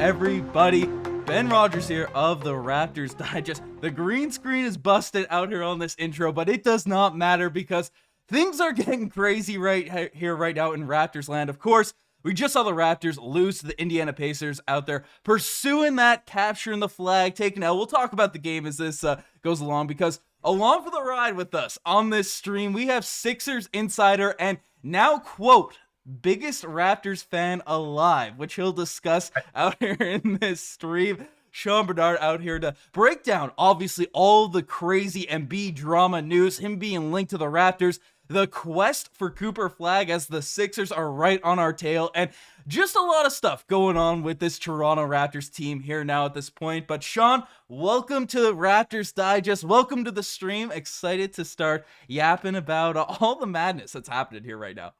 everybody? Ben Rogers here of the Raptors Digest. The green screen is busted out here on this intro, but it does not matter because things are getting crazy right here, right now in Raptors land. Of course, we just saw the Raptors lose to the Indiana Pacers out there, pursuing that, capturing the flag, taking out. We'll talk about the game as this goes along, because along for the ride with us on this stream, we have Sixers insider and now, quote, biggest Raptors fan alive, which he'll discuss out here in this stream. Sean Barnard out here to break down, obviously, all the crazy Embiid drama news, him being linked to the Raptors, the quest for Cooper Flag as the Sixers are right on our tail, and just a lot of stuff going on with this Toronto Raptors team here now at this point. But Sean, welcome to Raptors Digest. Welcome to the stream. Excited to start yapping about all the madness that's happening here right now.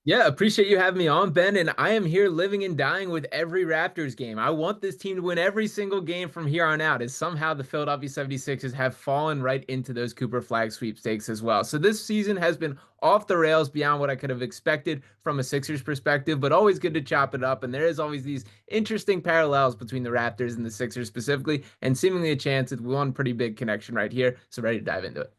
Yeah, appreciate you having me on, Ben, and I am here living and dying with every Raptors game. I want this team to win every single game from here on out, as somehow the Philadelphia 76ers have fallen right into those Cooper Flag sweepstakes as well. So this season has been off the rails beyond what I could have expected from a Sixers perspective, but always good to chop it up, and there is always these interesting parallels between the Raptors and the Sixers specifically, and seemingly a chance at one pretty big connection right here, so ready to dive into it.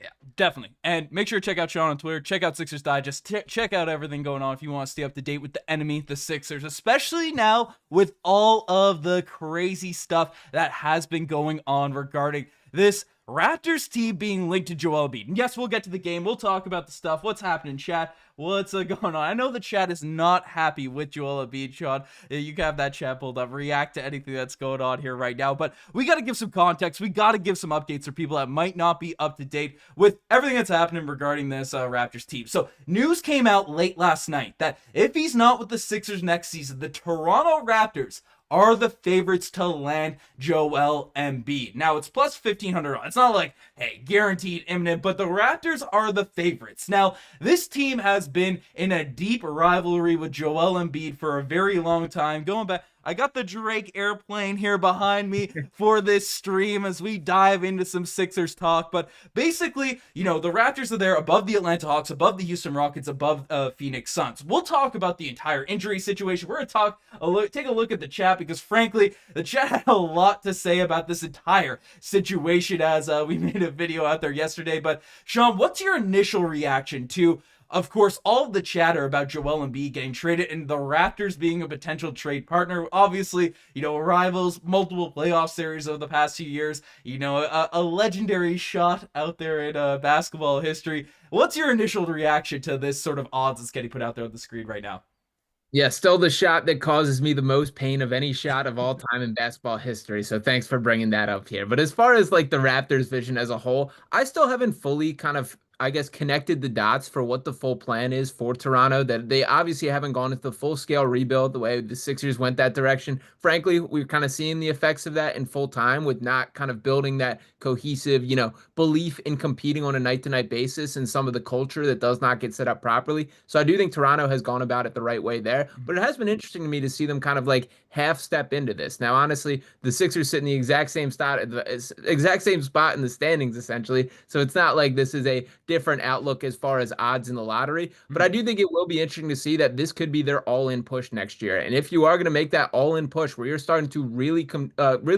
Yeah, definitely. And make sure to check out Sean on Twitter. Check out Sixers Digest. Check out everything going on if you want to stay up to date with the enemy, the Sixers, especially now with all of the crazy stuff that has been going on regarding this Raptors team being linked to Joel Embiid. And yes, we'll get to the game. We'll talk about the stuff. What's happening, chat? What's going on? I know the chat is not happy with Joel Embiid, Sean. You can have that chat pulled up. React to anything that's going on here right now. But we got to give some context. We got to give some updates for people that might not be up to date with everything that's happening regarding this Raptors team. So news came out late last night that if he's not with the Sixers next season, the Toronto Raptors are the favorites to land Joel Embiid. Now, it's plus 1,500. It's not like, hey, guaranteed, imminent, but the Raptors are the favorites. Now, this team has been in a deep rivalry with Joel Embiid for a very long time, going back. I got the Drake airplane here behind me for this stream as we dive into some Sixers talk. But basically, you know, the Raptors are there above the Atlanta Hawks, above the Houston Rockets, above Phoenix Suns. We'll talk about the entire injury situation. We're going to take a look at the chat, because frankly, the chat had a lot to say about this entire situation as we made a video out there yesterday. But Sean, what's your initial reaction to, of course, all of the chatter about Joel Embiid getting traded and the Raptors being a potential trade partner? Obviously, you know, rivals, multiple playoff series over the past few years, you know, a legendary shot out there in basketball history. What's your initial reaction to this sort of odds that's getting put out there on the screen right now? Yeah, still the shot that causes me the most pain of any shot of all time in basketball history. So thanks for bringing that up here. But as far as like the Raptors vision as a whole, I still haven't fully kind of, I guess, connected the dots for what the full plan is for Toronto. That they obviously haven't gone into the full scale rebuild the way the Sixers went that direction. Frankly, we're kind of seeing the effects of that in full time, with not kind of building that cohesive, you know, belief in competing on a night-to-night basis, and some of the culture that does not get set up properly. So I do think Toronto has gone about it the right way there. But it has been interesting to me to see them kind of like half step into this. Now, honestly, the Sixers sit in the exact same spot in the standings, essentially. So it's not like this is a different outlook as far as odds in the lottery. But I do think it will be interesting to see that this could be their all-in push next year. And if you are going to make that all-in push where you're starting to really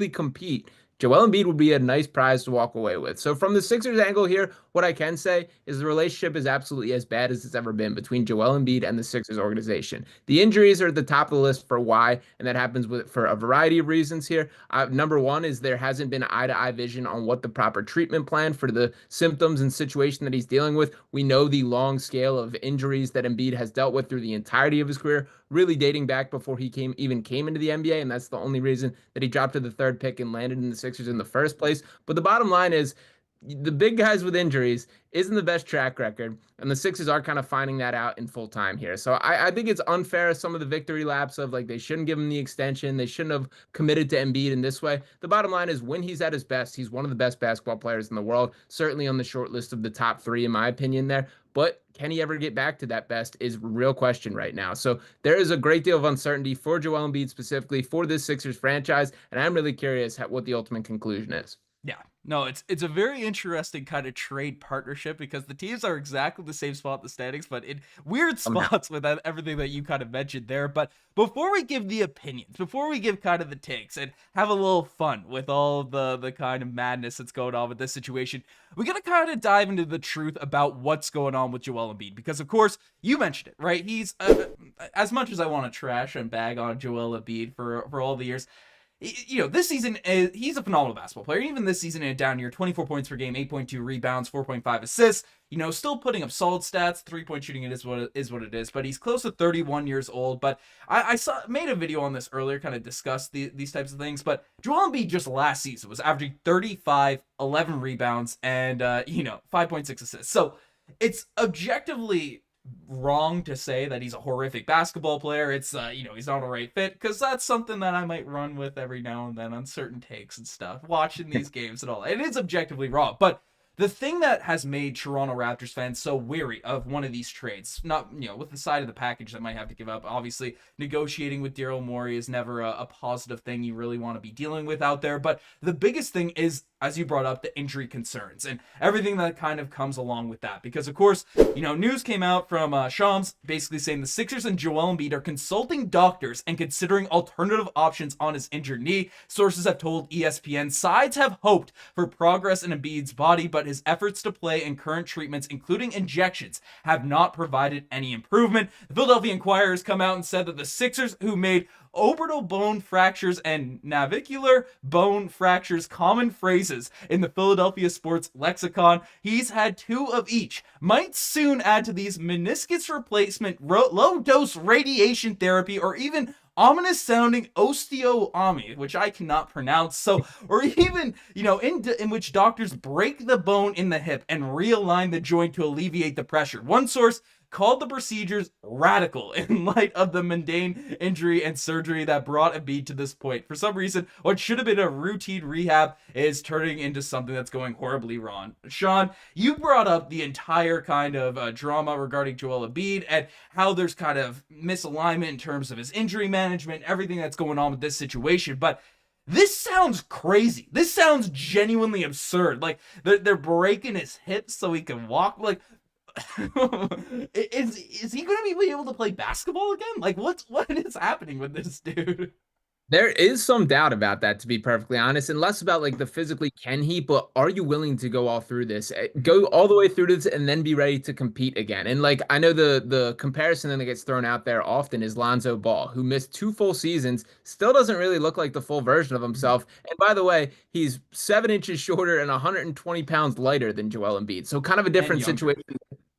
compete, Joel Embiid would be a nice prize to walk away with. So from the Sixers angle here, what I can say is the relationship is absolutely as bad as it's ever been between Joel Embiid and the Sixers organization. The injuries are at the top of the list for why, and that happens for a variety of reasons here. Number one is there hasn't been eye-to-eye vision on what the proper treatment plan for the symptoms and situation that he's dealing with. We know the long scale of injuries that Embiid has dealt with through the entirety of his career, really dating back before he even came into the NBA, and that's the only reason that he dropped to the third pick and landed in the Sixers in the first place. But the bottom line is, the big guys with injuries isn't the best track record, and the Sixers are kind of finding that out in full time here. So I think it's unfair, some of the victory laps of like they shouldn't give him the extension, they shouldn't have committed to Embiid in this way. The bottom line is, when he's at his best, he's one of the best basketball players in the world, certainly on the short list of the top three, in my opinion there. But can he ever get back to that best is a real question right now. So there is a great deal of uncertainty for Joel Embiid, specifically for this Sixers franchise, and I'm really curious what the ultimate conclusion is. Yeah. No, it's a very interesting kind of trade partnership because the teams are exactly the same spot in the standings, but in weird Somehow. spots with everything that you kind of mentioned there. But before we give the opinions, before we give kind of the takes and have a little fun with all the kind of madness that's going on with this situation, we gotta kind of dive into the truth about what's going on with Joel Embiid because, of course, you mentioned it, right? He's as much as I want to trash and bag on Joel Embiid for all the years, this season, he's a phenomenal basketball player. Even this season in a down year, 24 points per game, 8.2 rebounds, 4.5 assists, still putting up solid stats. 3-point shooting it is what it is, but he's close to 31 years old. But I made a video on this earlier, kind of discussed these types of things. But Joel Embiid just last season was averaging 35, 11 rebounds, and 5.6 assists. So it's objectively wrong to say that he's a horrific basketball player. It's he's not a right fit, because that's something that I might run with every now and then on certain takes and stuff, watching these games and all. It is objectively wrong, but the thing that has made Toronto Raptors fans so weary of one of these trades, not with the side of the package that might have to give up. Obviously, negotiating with Daryl Morey is never a positive thing you really want to be dealing with out there. But the biggest thing is, as you brought up, the injury concerns and everything that kind of comes along with that. Because, of course, news came out from Shams basically saying the Sixers and Joel Embiid are consulting doctors and considering alternative options on his injured knee. Sources have told ESPN sides have hoped for progress in Embiid's body, but his efforts to play and current treatments, including injections, have not provided any improvement. The Philadelphia Inquirer has come out and said that the Sixers, who made orbital bone fractures and navicular bone fractures common phrases in the Philadelphia sports lexicon, he's had 2 of each, might soon add to these meniscus replacement, low-dose radiation therapy, or even ominous sounding osteotomy, which I cannot pronounce. So, or even, in which doctors break the bone in the hip and realign the joint to alleviate the pressure. One source called the procedures radical in light of the mundane injury and surgery that brought Embiid to this point. For some reason, what should have been a routine rehab is turning into something that's going horribly wrong. Sean, you brought up the entire kind of drama regarding Joel Embiid and how there's kind of misalignment in terms of his injury management, everything that's going on with this situation. But this sounds crazy. This sounds genuinely absurd. Like, they're breaking his hips so he can walk. Like, is he going to be able to play basketball again? Like, what is happening with this dude? There is some doubt about that, to be perfectly honest, and less about like the physically can he, but are you willing to go all through this, go all the way through this, and then be ready to compete again? And like I know the comparison that gets thrown out there often is Lonzo Ball, who missed 2 full seasons, still doesn't really look like the full version of himself. And by the way, he's 7 inches shorter and 120 pounds lighter than Joel Embiid, so kind of a And different younger. situation.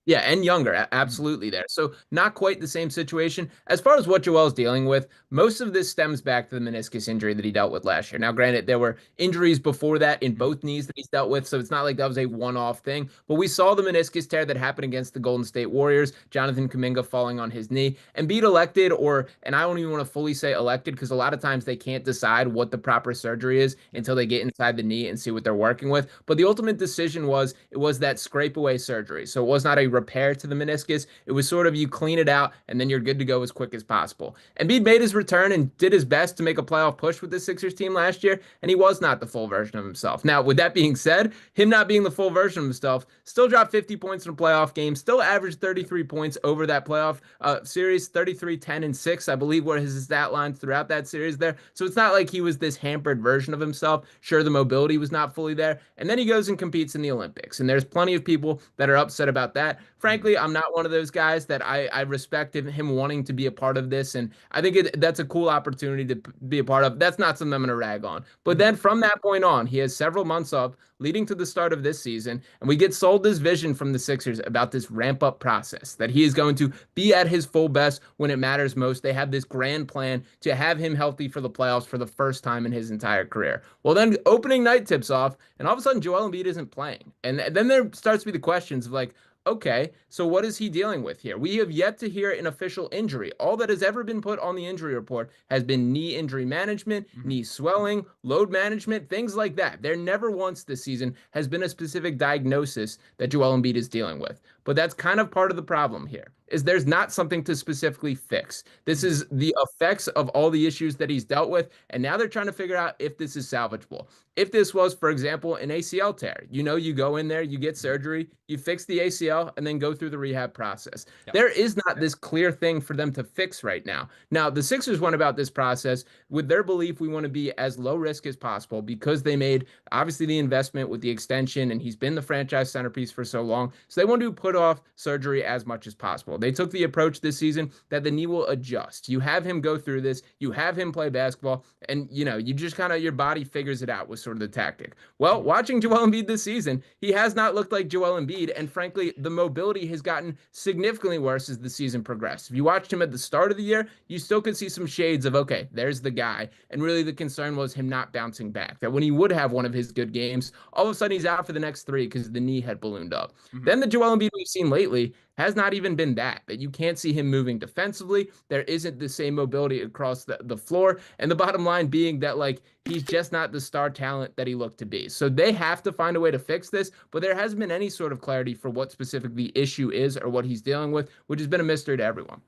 Yeah, and younger, absolutely there. So not quite the same situation. As far as what Joel's dealing with, most of this stems back to the meniscus injury that he dealt with last year. Now, granted, there were injuries before that in both knees that he's dealt with, so it's not like that was a one-off thing. But we saw the meniscus tear that happened against the Golden State Warriors, Jonathan Kuminga falling on his knee, and Embiid elected, and I don't even want to fully say elected, because a lot of times they can't decide what the proper surgery is until they get inside the knee and see what they're working with. But the ultimate decision was, it was that scrape away surgery. So it was not a repair to the meniscus. It was sort of, you clean it out and then you're good to go as quick as possible. Embiid made his return and did his best to make a playoff push with the Sixers team last year, and he was not the full version of himself. Now, with that being said, him not being the full version of himself, still dropped 50 points in a playoff game, still averaged 33 points over that playoff series, 33, 10, and 6, I believe, were his stat lines throughout that series there. So it's not like he was this hampered version of himself. Sure, the mobility was not fully there. And then he goes and competes in the Olympics. And there's plenty of people that are upset about that. Frankly, I'm not one of those guys. That I respect him wanting to be a part of this, and I think that's a cool opportunity to be a part of. That's not something I'm going to rag on. But then from that point on, he has several months up leading to the start of this season, and we get sold this vision from the Sixers about this ramp up process, that he is going to be at his full best when it matters most. They have this grand plan to have him healthy for the playoffs for the first time in his entire career. Well, then opening night tips off, and all of a sudden Joel Embiid isn't playing, and then there starts to be the questions of like, okay, so what is he dealing with here? We have yet to hear an official injury. All that has ever been put on the injury report has been knee injury management, knee swelling, load management, things like that. There never once this season has been a specific diagnosis that Joel Embiid is dealing with. But that's kind of part of the problem here, is there's not something to specifically fix. This is the effects of all the issues that he's dealt with, and now they're trying to figure out if this is salvageable. If this was, for example, an ACL tear, you go in there, you get surgery, you fix the ACL, and then go through the rehab process. Yep. There is not this clear thing for them to fix right now. Now, the Sixers went about this process with their belief we want to be as low risk as possible because they made, obviously, the investment with the extension, and he's been the franchise centerpiece for so long. So they want to put off surgery as much as possible. They took the approach this season that the knee will adjust. You have him go through this, you have him play basketball, and, you just kind of, your body figures it out with sort of the tactic. Well, watching Joel Embiid this season, he has not looked like Joel Embiid, and frankly, the mobility has gotten significantly worse as the season progressed. If you watched him at the start of the year, you still could see some shades of, okay, there's the guy, and really the concern was him not bouncing back, that when he would have one of his good games, all of a sudden he's out for the next 3 because the knee had ballooned up. Then the Joel Embiid we've seen lately has not even been that you can't see him moving defensively. There isn't the same mobility across the floor. And the bottom line being that, he's just not the star talent that he looked to be. So they have to find a way to fix this, but there hasn't been any sort of clarity for what specific the issue is or what he's dealing with, which has been a mystery to everyone.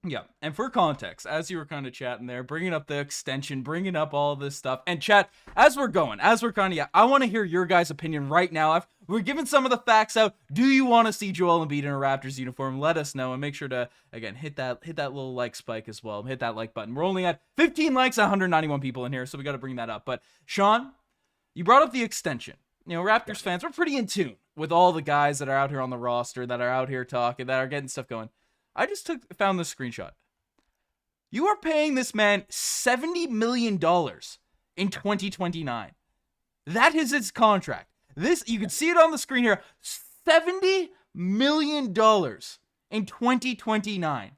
Yeah, and for context, as you were kind of chatting there, bringing up the extension, bringing up all this stuff, and chat, as we're kind of, I want to hear your guys' opinion right now. We're giving some of the facts out. Do you want to see Joel Embiid in a Raptors uniform? Let us know, and make sure to, again, hit that little like spike as well. Hit that like button. We're only at 15 likes, 191 people in here, so we got to bring that up. But Sean, you brought up the extension. Raptors fans, we're pretty in tune with all the guys that are out here on the roster, that are out here talking, that are getting stuff going. I just found this screenshot. You are paying this man $70 million in 2029. That is his contract. You can see it on the screen here. $70 million in 2029.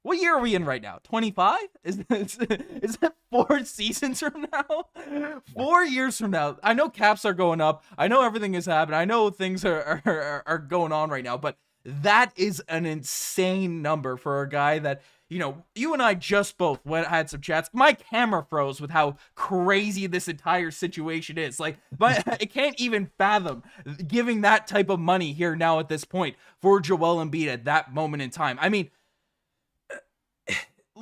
What year are we in right now? 25? Is that 4 seasons from now? 4 years from now. I know caps are going up. I know everything is happening. I know things are going on right now, but that is an insane number for a guy that, you and I just both had some chats. My camera froze with how crazy this entire situation is. But I can't even fathom giving that type of money here now at this point for Joel Embiid at that moment in time. I mean,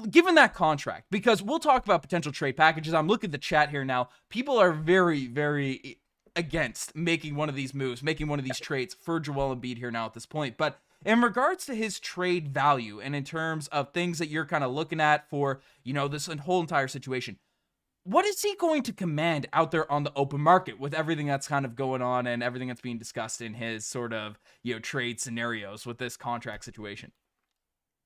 given that contract, because we'll talk about potential trade packages. I'm looking at the chat here now. People are very, very against making one of these moves, making one of these trades for Joel Embiid here now at this point. But in regards to his trade value and in terms of things that you're kind of looking at for, this whole entire situation, what is he going to command out there on the open market with everything that's kind of going on and everything that's being discussed in his sort of, trade scenarios with this contract situation?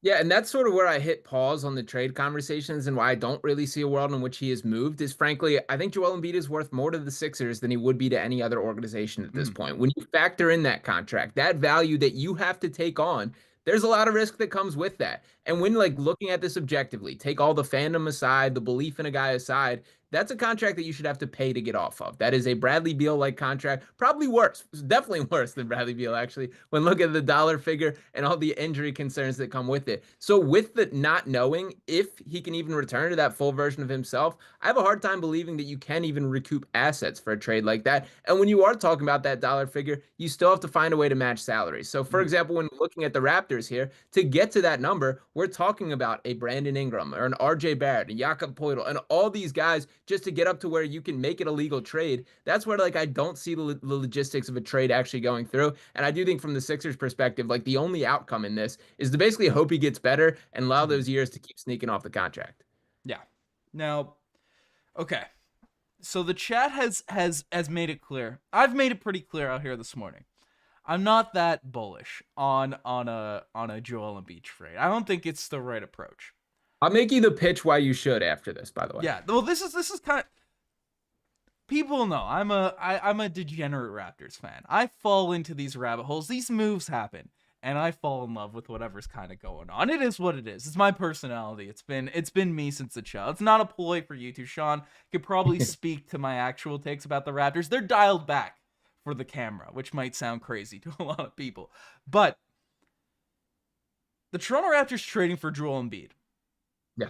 Yeah, and that's sort of where I hit pause on the trade conversations and why I don't really see a world in which he has moved is, frankly, I think Joel Embiid is worth more to the Sixers than he would be to any other organization at this point. When you factor in that contract, that value that you have to take on, there's a lot of risk that comes with that. And when looking at this objectively, take all the fandom aside, the belief in a guy aside, that's a contract that you should have to pay to get off of. That is a Bradley Beal-like contract, probably worse, definitely worse than Bradley Beal, actually, when look at the dollar figure and all the injury concerns that come with it. So with the not knowing if he can even return to that full version of himself, I have a hard time believing that you can even recoup assets for a trade like that. And when you are talking about that dollar figure, you still have to find a way to match salaries. So for example, when looking at the Raptors here, to get to that number, we're talking about a Brandon Ingram or an RJ Barrett, a Jakob Poeltl, and all these guys just to get up to where you can make it a legal trade. That's where I don't see the logistics of a trade actually going through. And I do think from the Sixers perspective, the only outcome in this is to basically hope he gets better and allow those years to keep sneaking off the contract. Yeah. Now, okay. So the chat has made it clear. I've made it pretty clear out here this morning. I'm not that bullish on a Joel Embiid trade. I don't think it's the right approach. I'll make you the pitch why you should after this, by the way. Yeah. Well, this is kind of, people know I'm a degenerate Raptors fan. I fall into these rabbit holes. These moves happen, and I fall in love with whatever's kind of going on. It is what it is. It's my personality. It's been me since a child. It's not a ploy for you two. Sean could probably speak to my actual takes about the Raptors. They're dialed back for the camera, which might sound crazy to a lot of people. But the Toronto Raptors trading for Joel Embiid. Yeah.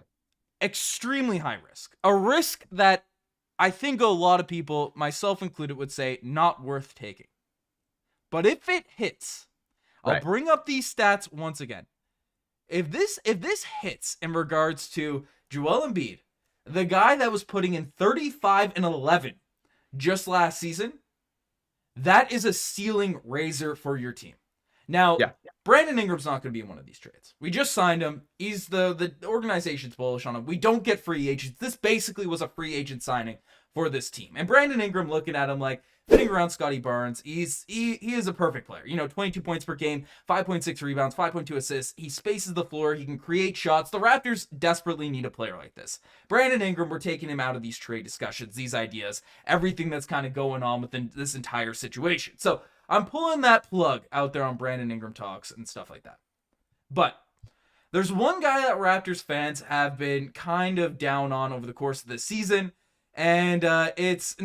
Extremely high risk. A risk that I think a lot of people, myself included, would say not worth taking. But if it hits, I'll bring up these stats once again. If this hits in regards to Joel Embiid, the guy that was putting in 35 and 11 just last season, that is a ceiling raiser for your team. Now, Yeah. Brandon Ingram's not going to be in one of these trades. We just signed him. He's the organization's bullish on him. We don't get free agents. This basically was a free agent signing for this team. And Brandon Ingram, looking at him like fitting around Scottie Barnes, he is a perfect player. 22 points per game, 5.6 rebounds, 5.2 assists. He spaces the floor. He can create shots. The Raptors desperately need a player like this. Brandon Ingram, we're taking him out of these trade discussions, these ideas, everything that's kind of going on within this entire situation. So I'm pulling that plug out there on Brandon Ingram talks and stuff like that. But there's one guy that Raptors fans have been kind of down on over the course of this season, and it's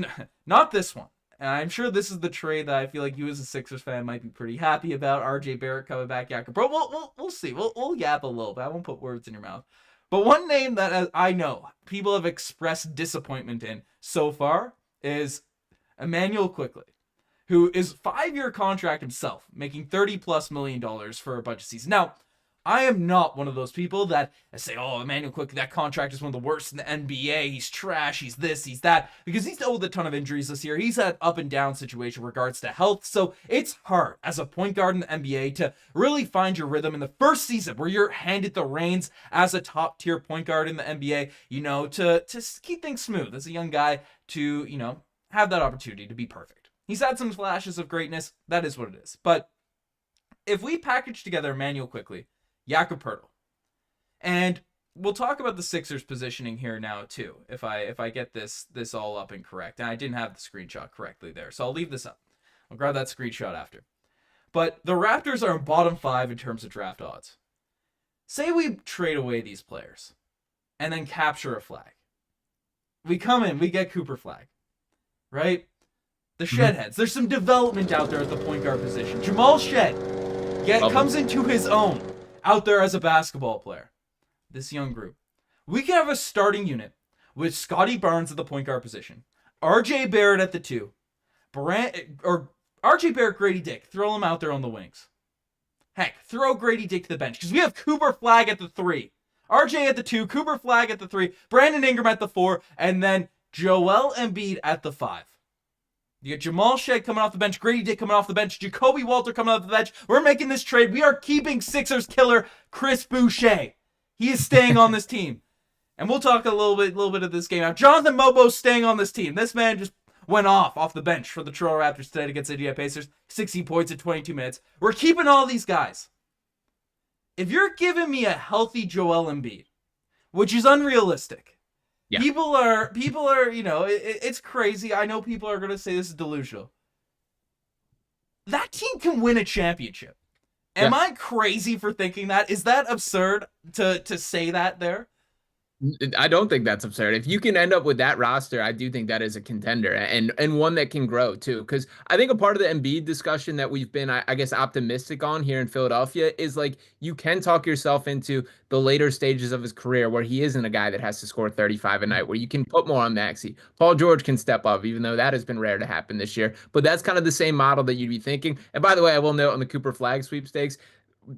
not this one. And I'm sure this is the trade that I feel like you as a Sixers fan might be pretty happy about. RJ Barrett coming back, Jakob Poeltl. We'll see. We'll yap a little bit. I won't put words in your mouth. But one name that I know people have expressed disappointment in so far is Immanuel Quickley, who is 5-year contract himself, making $30+ million for a bunch of seasons. Now, I am not one of those people that say, oh, Immanuel Quickley, that contract is one of the worst in the NBA. He's trash. He's this, he's that. Because he's dealt with a ton of injuries this year. He's had up and down situation in regards to health. So it's hard as a point guard in the NBA to really find your rhythm in the first season where you're handed the reins as a top tier point guard in the NBA, to keep things smooth as a young guy to, have that opportunity to be perfect. He's had some flashes of greatness. That is what it is. But if we package together Immanuel Quickley, Jakob Poeltl, and we'll talk about the Sixers positioning here now too, if I get this all up and correct. And I didn't have the screenshot correctly there, so I'll leave this up. I'll grab that screenshot after. But the Raptors are in bottom 5 in terms of draft odds. Say we trade away these players and then capture a flag. We come in, we get Cooper Flag, right? The Shedheads. There's some development out there at the point guard position. Jamal Shead comes into his own out there as a basketball player. This young group. We can have a starting unit with Scottie Barnes at the point guard position, RJ Barrett at the 2, RJ Barrett, Gradey Dick. Throw him out there on the wings. Heck, throw Gradey Dick to the bench because we have Cooper Flag at the 3, RJ at the 2, Cooper Flag at the 3, Brandon Ingram at the 4, and then Joel Embiid at the 5. You get Jamal Shead coming off the bench, Gradey Dick coming off the bench, Jacoby Walter coming off the bench. We're making this trade. We are keeping Sixers killer Chris Boucher. He is staying on this team. And we'll talk a little bit of this game now. Jonathan Mobo's staying on this team. This man just went off the bench for the Toronto Raptors today against the Indiana Pacers. 16 points in 22 minutes. We're keeping all these guys. If you're giving me a healthy Joel Embiid, which is unrealistic, yeah. People are, it's crazy. I know people are going to say this is delusional. That team can win a championship. Am I crazy for thinking that? Is that absurd to say that there? I don't think that's absurd. If you can end up with that roster, I do think that is a contender and one that can grow too. Because I think a part of the Embiid discussion that we've been, I guess, optimistic on here in Philadelphia is like you can talk yourself into the later stages of his career where he isn't a guy that has to score 35 a night, where you can put more on Maxey. Paul George can step up, even though that has been rare to happen this year. But that's kind of the same model that you'd be thinking. And by the way, I will note on the Cooper Flag sweepstakes,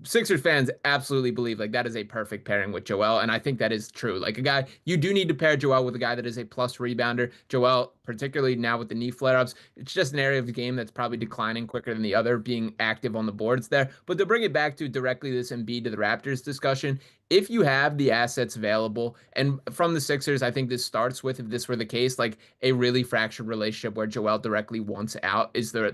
Sixers fans absolutely believe like that is a perfect pairing with Joel, and I think that is true. Like a guy, you do need to pair Joel with a guy that is a plus rebounder. Joel, particularly now with the knee flare-ups, it's just an area of the game that's probably declining quicker than the other, being active on the boards there. But to bring it back to directly this Embiid to the Raptors discussion, if you have the assets available, and from the Sixers, I think this starts with, if this were the case, like a really fractured relationship where Joel directly wants out is the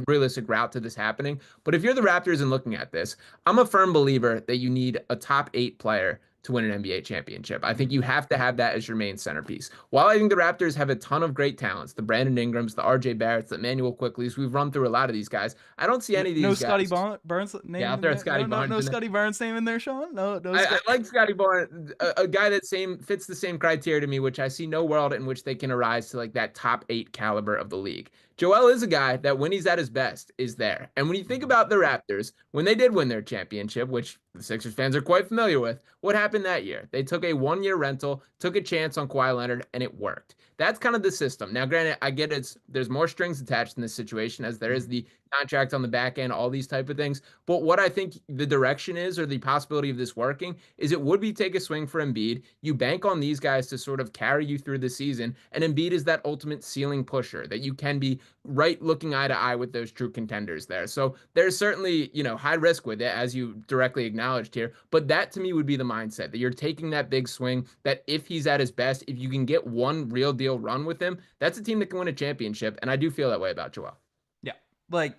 realistic route to this happening. But if you're the Raptors and looking at this, I'm a firm believer that you need a top 8 player to win an NBA championship. I think you have to have that as your main centerpiece. While I think the Raptors have a ton of great talents, the Brandon Ingrams, the RJ Barretts, the Immanuel Quickleys, we've run through a lot of these guys. I don't see any of these guys. No Scottie Barnes name yeah, out there, Scottie Barnes. No Scottie Barnes name in there, Sean? No. I like Scottie Barnes, a guy that fits the same criteria to me, which I see no world in which they can arise to like that top 8 caliber of the league. Joel is a guy that when he's at his best is there. And when you think about the Raptors, when they did win their championship, which the Sixers fans are quite familiar with, what happened happened that year? They took a 1-year rental, took a chance on Kawhi Leonard, and it worked. That's kind of the system. Now, granted, I get there's more strings attached in this situation as there is the contract on the back end, all these type of things. But what I think the direction is, or the possibility of this working, is it would be take a swing for Embiid. You bank on these guys to sort of carry you through the season, and Embiid is that ultimate ceiling pusher that you can be right looking eye to eye with those true contenders there. So there's certainly, high risk with it, as you directly acknowledged here. But that to me would be the mindset that you're taking that big swing, that if he's at his best, if you can get one real deal run with him, that's a team that can win a championship. And I do feel that way about Joel. Yeah. Like,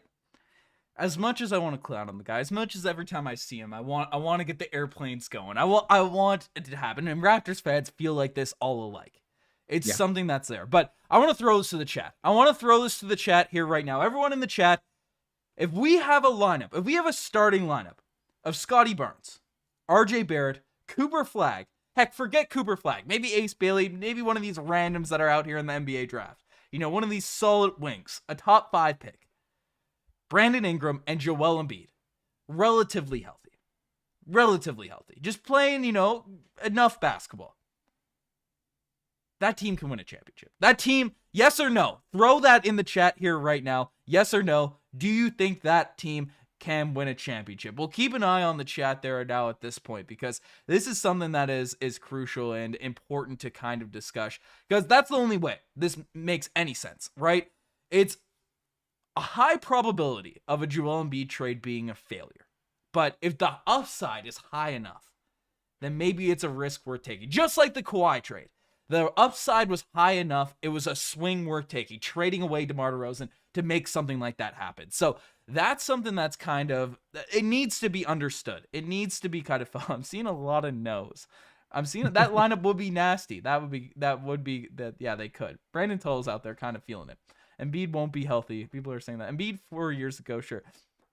as much as I want to clown on the guy, as much as every time I see him, I want to get the airplanes going. I want it to happen. And Raptors fans feel like this all alike. It's something that's there. But I want to throw this to the chat. I want to throw this to the chat here right now. Everyone in the chat, if we have a lineup, if we have a starting lineup of Scottie Barnes, RJ Barrett, Cooper Flagg, heck, forget Cooper Flagg, maybe Ace Bailey, maybe one of these randoms that are out here in the NBA draft. One of these solid wings, a top 5 pick. Brandon Ingram and Joel Embiid, relatively healthy. Just playing, enough basketball. That team can win a championship. That team, yes or no? Throw that in the chat here right now. Yes or no? Do you think that team can win a championship? We'll keep an eye on the chat there now at this point, because this is something that is crucial and important to kind of discuss, because that's the only way this makes any sense, right? It's a high probability of a Joel Embiid trade being a failure. But if the upside is high enough, then maybe it's a risk worth taking. Just like the Kawhi trade. The upside was high enough, it was a swing worth taking, trading away DeMar DeRozan to make something like that happen. So that's something that's kind of, it needs to be understood. It needs to be kind of fun. I'm seeing a lot of no's. I'm seeing that lineup would be nasty. Yeah, they could. Brandon Toll's out there kind of feeling it. Embiid won't be healthy. People are saying that. Embiid 4 years ago, sure.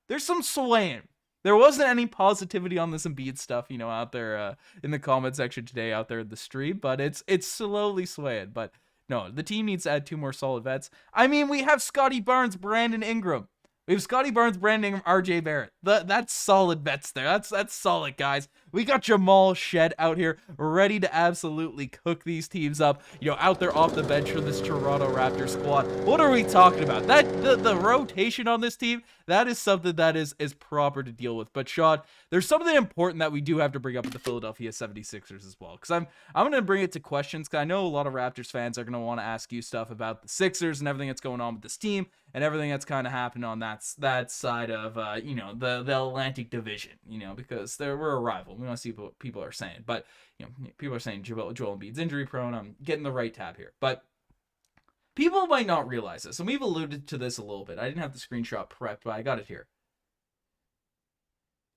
There's some swaying. There wasn't any positivity on this Embiid stuff, out there in the comment section today, out there in the stream, but it's slowly swaying. But no, the team needs to add 2 more solid vets. I mean, we have Scottie Barnes, Brandon Ingram. We have Scottie Barnes, Brandon Ingram, RJ Barrett. That's solid vets there. That's solid, guys. We got Jamal Shead out here ready to absolutely cook these teams up. Out there off the bench for this Toronto Raptors squad. What are we talking about? The rotation on this team, that is something that is proper to deal with. But Sean, there's something important that we do have to bring up with the Philadelphia 76ers as well. Because I'm going to bring it to questions, because I know a lot of Raptors fans are going to want to ask you stuff about the Sixers and everything that's going on with this team and everything that's kind of happened on that side of the Atlantic Division. Because we're a rival. We want to see what people are saying. But people are saying Joel Embiid's injury prone. I'm getting the right tab here. But people might not realize this, and we've alluded to this a little bit. I didn't have the screenshot prepped, but I got it here.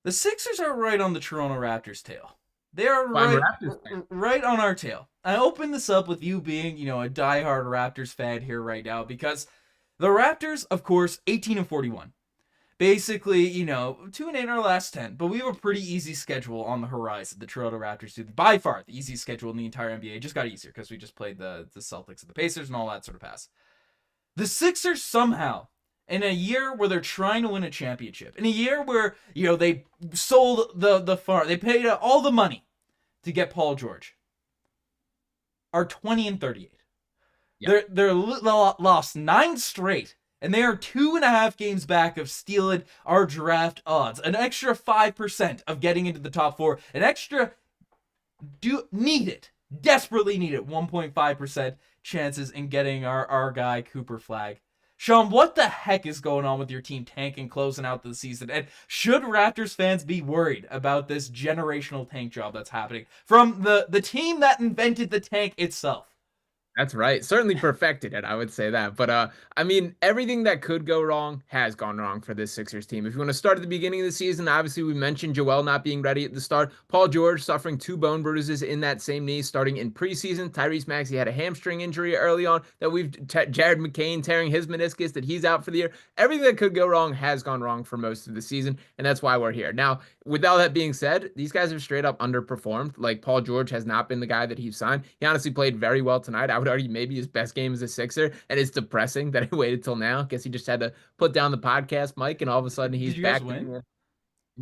The Sixers are right on the Toronto Raptors' tail. They are right on our tail. I opened this up with you being, a diehard Raptors fan here right now, because the Raptors, of course, 18-41. Basically, 2-8 in our last 10, but we have a pretty easy schedule on the horizon. The Toronto Raptors do by far the easiest schedule in the entire NBA. It just got easier because we just played the Celtics and the Pacers and all that sort of pass. The Sixers somehow, in a year where they're trying to win a championship, in a year where, they sold the farm, they paid all the money to get Paul George, are 20-38. Yep. They're lost 9 straight. And they are 2.5 games back of stealing our draft odds. An extra 5% of getting into the top 4. An extra desperately needed 1.5% chances in getting our guy Cooper Flagg. Sean, what the heck is going on with your team tanking, closing out the season? And should Raptors fans be worried about this generational tank job that's happening from the team that invented the tank itself? That's right. Certainly perfected it, I would say that. But, everything that could go wrong has gone wrong for this Sixers team. If you want to start at the beginning of the season, obviously we mentioned Joel not being ready at the start. Paul George suffering 2 bone bruises in that same knee starting in preseason. Tyrese Maxey had a hamstring injury early on that Jared McCain tearing his meniscus that he's out for the year. Everything that could go wrong has gone wrong for most of the season, and that's why we're here. Now, with all that being said, these guys have straight up underperformed. Like, Paul George has not been the guy that he's signed. He honestly played very well tonight. I would argue maybe his best game as a Sixer, and it's depressing that he waited till now. Guess he just had to put down the podcast mic, and all of a sudden he's back.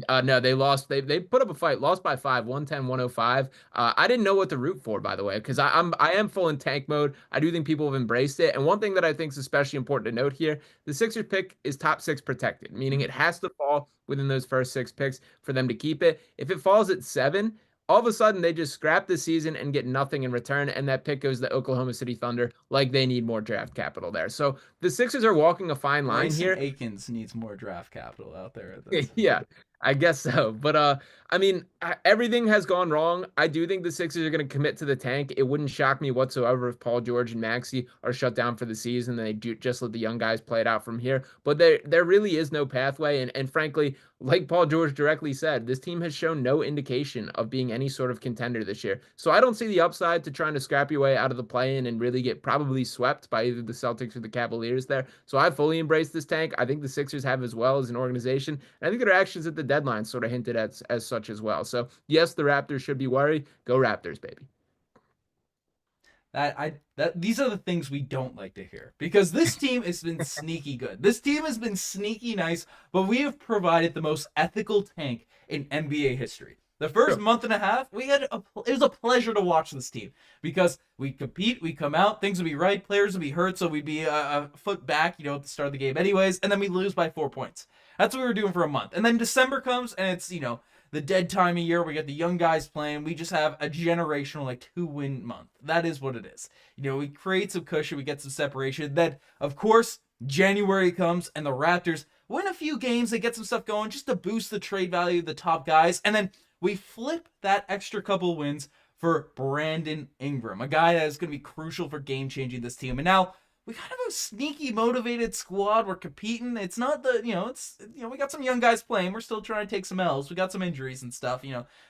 No, they lost. They put up a fight, lost by 5, 110-105. I didn't know what to root for, by the way, because I am full in tank mode. I do think people have embraced it. And one thing that I think is especially important to note here, the Sixers pick is top 6 protected, meaning it has to fall within those first 6 picks for them to keep it. If it falls at 7, all of a sudden they just scrap the season and get nothing in return, and that pick goes to Oklahoma City Thunder, like they need more draft capital there. So the Sixers are walking a fine line Bryson here. Akins needs more draft capital out there. Yeah, I guess so. But I mean, everything has gone wrong. I do think the Sixers are going to commit to the tank. It wouldn't shock me whatsoever if Paul George and Maxey are shut down for the season and they do just let the young guys play it out from here. But there really is no pathway. And frankly, like Paul George directly said, this team has shown no indication of being any sort of contender this year. So I don't see the upside to trying to scrap your way out of the play-in and really get probably swept by either the Celtics or the Cavaliers there. So I fully embrace this tank. I think the Sixers have as well as an organization. And I think their actions at the deadline sort of hinted at as such as well. So yes, the Raptors should be worried. Go Raptors, baby. These are the things we don't like to hear, because this team has been sneaky good. This team has been sneaky nice, but we have provided the most ethical tank in NBA history. The first month and a half, it was a pleasure to watch this team, because we compete, we come out, things would be right, players would be hurt, so we'd be a foot back, at the start of the game anyways, and then we lose by 4 points. That's what we were doing for a month. And then December comes, and it's, the dead time of year. We get the young guys playing. We just have a generational 2-win month. That is what it is. We create some cushion. We get some separation. Then, of course, January comes and the Raptors win a few games. They get some stuff going just to boost the trade value of the top guys. And then we flip that extra couple wins for Brandon Ingram, a guy that is going to be crucial for game-changing this team. And now we kind of have a sneaky motivated squad. We're competing. It's not we got some young guys playing. We're still trying to take some L's. We got some injuries and stuff,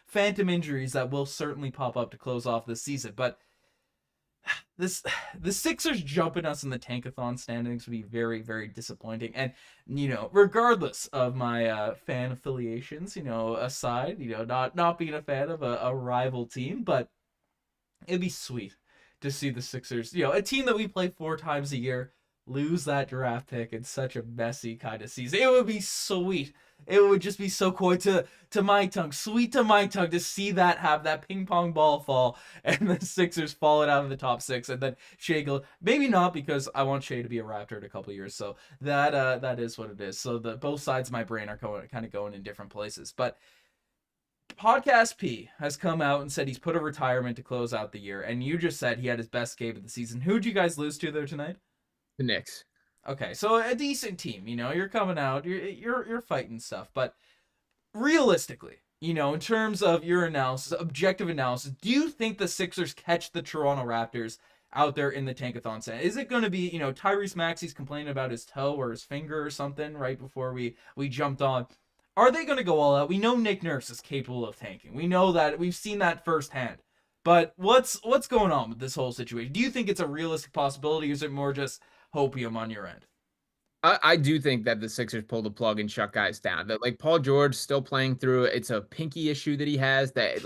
phantom injuries that will certainly pop up to close off this season. But the Sixers jumping us in the tankathon standings would be very, very disappointing. And, regardless of my fan affiliations, aside, not being a fan of a rival team, but it'd be sweet to see the Sixers, a team that we play 4 times a year, lose that draft pick in such a messy kind of season. It would be sweet. It would just be so cool to my tongue, sweet to my tongue, to see that, have that ping pong ball fall and the Sixers falling out of the top 6, and then Shea go, maybe not, because I want Shea to be a Raptor in a couple years. So that is what it is. So both sides of my brain are going in different places. But Podcast P has come out and said he's put a retirement to close out the year, and you just said he had his best game of the season. Who'd you guys lose to there tonight? The Knicks. Okay, so a decent team. You're coming out, you're fighting stuff, but realistically, in terms of your analysis, objective analysis, do you think the Sixers catch the Toronto Raptors out there in the tankathon set? Is it going to be, Tyrese Maxey's complaining about his toe or his finger or something right before we jumped on? Are they going to go all out? We know Nick Nurse is capable of tanking. We know that. We've seen that firsthand. But what's going on with this whole situation? Do you think it's a realistic possibility, or is it more just hopium on your end? I do think that the Sixers pull the plug and shut guys down. That Paul George still playing through. It's a pinky issue that he has. That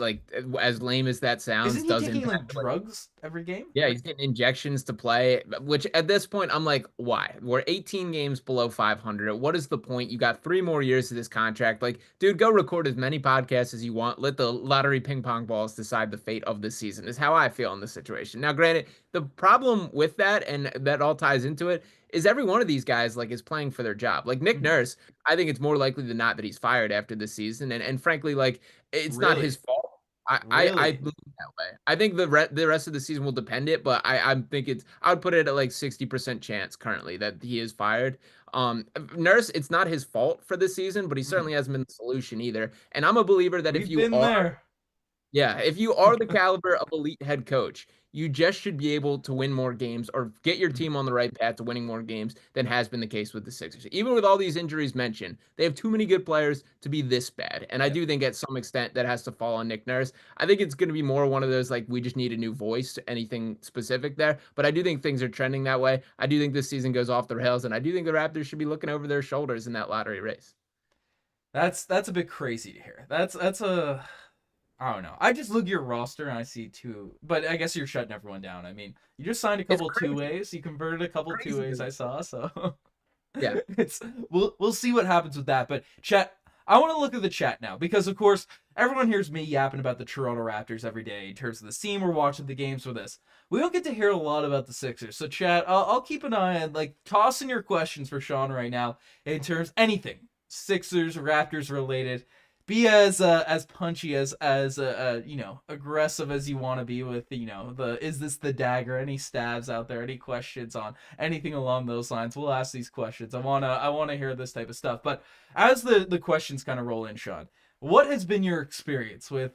as lame as that sounds, isn't he taking drugs every game? Yeah, he's getting injections to play. Which at this point, I'm like, why? We're 18 games below 500. What is the point? You got 3 more years of this contract. Dude, go record as many podcasts as you want. Let the lottery ping pong balls decide the fate of this season. Is how I feel in this situation. Now, granted, the problem with that, and that all ties into it, is every one of these guys is playing for their job. Nick Nurse, I think it's more likely than not that he's fired after this season, and frankly, it's really? Not his fault. I believe that way. I think the rest of the season will depend it, but I think I would put it at 60% chance currently that he is fired. Nurse, it's not his fault for this season, but he certainly hasn't been the solution either. And I'm a believer that if you are the caliber of elite head coach, you just should be able to win more games or get your team on the right path to winning more games than has been the case with the Sixers. Even with all these injuries mentioned, they have too many good players to be this bad. And I do think at some extent that has to fall on Nick Nurse. I think it's going to be more one of those, we just need a new voice, anything specific there. But I do think things are trending that way. I do think this season goes off the rails, and I do think the Raptors should be looking over their shoulders in that lottery race. That's a bit crazy to hear. I don't know. I just look at your roster and I see 2, but I guess you're shutting everyone down. I mean, you just signed a couple 2-ways. You converted a couple 2-ways I saw, so yeah. We'll see what happens with that. But Chet, I want to look at the chat now because, of course, everyone hears me yapping about the Toronto Raptors every day in terms of the scene. We're watching the games for this. We don't get to hear a lot about the Sixers. So, chat, I'll keep an eye on, like, toss in your questions for Sean right now in terms anything Sixers, Raptors related. Be as punchy as aggressive as you want to be with the is this the dagger, any stabs out there, any questions on anything along those lines. We'll ask these questions. I wanna hear this type of stuff. But as the questions kind of roll in, Sean, what has been your experience with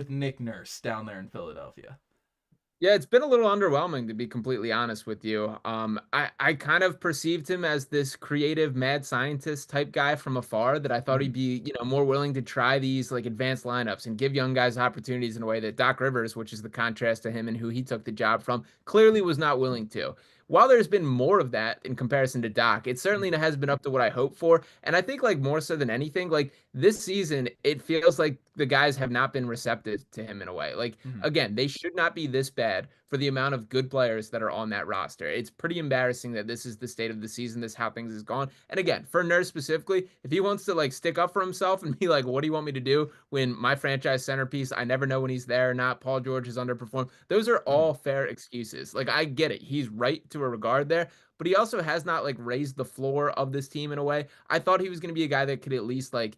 Nick Nurse down there in Philadelphia? Yeah, it's been a little underwhelming to be completely honest with you. I kind of perceived him as this creative mad scientist type guy from afar that I thought he'd be, more willing to try these like advanced lineups and give young guys opportunities in a way that Doc Rivers, which is the contrast to him and who he took the job from, clearly was not willing to. While there's been more of that in comparison to Doc, it certainly has been up to what I hoped for. And I think like more so than anything, like this season, it feels like the guys have not been receptive to him in a way. Like again, they should not be this bad for the amount of good players that are on that roster. It's pretty embarrassing that this is the state of the season, this how things has gone. And again, for Nurse specifically, if he wants to like stick up for himself and be like, what do you want me to do when my franchise centerpiece, I never know when he's there or not, Paul George has underperformed. Those are all fair excuses. Like I get it. He's right to a regard there, but he also has not like raised the floor of this team in a way. I thought he was going to be a guy that could at least like,